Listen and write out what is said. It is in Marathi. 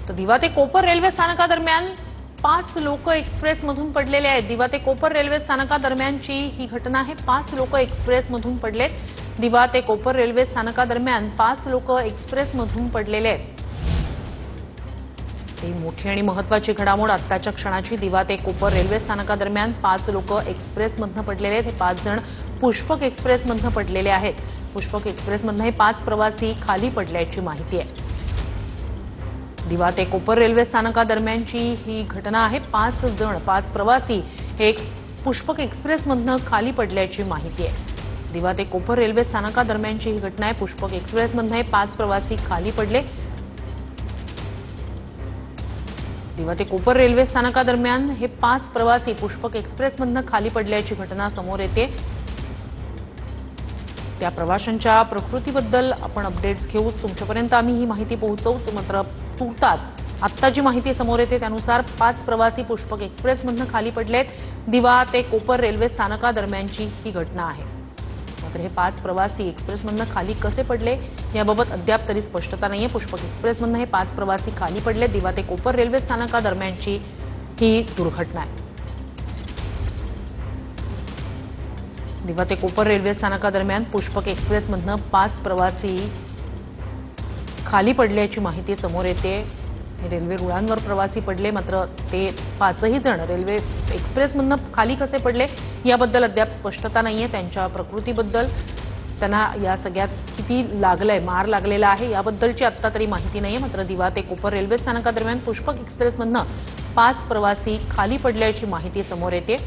तर दिवा ते कोपर रेल्वे स्थानकादरम्यान 5 लोक एक्सप्रेसमधून पडलेले आहेत। दिवा ते कोपर रेल्वे स्थानकादरम्यानची ही घटना आहे। 5 लोक एक्सप्रेसमधून पडलेत। दिवा ते कोपर रेल्वे स्थानकादरम्यान 5 लोक एक्सप्रेसमधून पडलेले आहेत। ही मोठी आणि महत्त्वाची घडामोड आत्ताच्या क्षणाची। दिवा ते कोपर रेल्वे स्थानकादरम्यान 5 लोक एक्सप्रेसमधून पडलेले आहेत। हे 5 जण पुष्पक एक्सप्रेसमधून पडलेले आहेत। पुष्पक एक्सप्रेसमधून हे 5 प्रवासी खाली पडल्याची माहिती आहे। दिवा ते कोपर रेल्वे स्थानकादरम्यानची ही घटना आहे। 5 प्रवासी हे पुष्पक एक्सप्रेसमधून खाली पडल्याची माहिती आहे। दिवा ते कोपर रेल्वे स्थानकादरम्यानची ही घटना आहे। पुष्पक एक्सप्रेसमधून हे 5 प्रवासी खाली पडले। दिवा ते कोपर रेल्वे स्थानकादरम्यान हे 5 प्रवासी पुष्पक एक्सप्रेसमधून खाली पडल्याची घटना समोर येते। त्या प्रवाशांच्या प्रकृतीबद्दल आपण अपडेट्स घेऊच, तुमच्यापर्यंत आम्ही ही माहिती पोहोचवूच। मात्र तुर्तास आत्ता जी माहिती समोर येते त्यानुसार 5 प्रवासी पुष्पक एक्सप्रेसमधून खाली पडलेत। दिवा ते कोपर रेल्वे स्थानकादरम्यानची ही घटना आहे। मात्र हे 5 प्रवासी एक्सप्रेसमधून खाली कसे पडले याबाबत अद्याप तरी स्पष्टता नाहीये। पुष्पक एक्सप्रेसमधून हे 5 प्रवासी खाली पडले। दिवा ते कोपर रेल्वे स्थानकादरम्यानची ही दुर्घटना आहे। दिवा ते कोपर रेल्वे स्थानकादरम्यान पुष्पक एक्सप्रेसमधून 5 प्रवासी खाली पडल्याची माहिती समोर येते। रेल्वे रुळांवर प्रवासी पडले, मात्र ते 5ही जण रेल्वे एक्सप्रेसमधून खाली कसे पडले याबद्दल अद्याप स्पष्टता नाहीये। त्यांच्या प्रकृतीबद्दल, त्यांना या सगळ्यात किती लागलंय, मार लागलेला आहे याबद्दलची आत्ता तरी माहिती नाहीये। मात्र दिवा ते कोपर रेल्वे स्थानकादरम्यान पुष्पक एक्सप्रेसमधून 5 प्रवासी खाली पडल्याची माहिती समोर येते।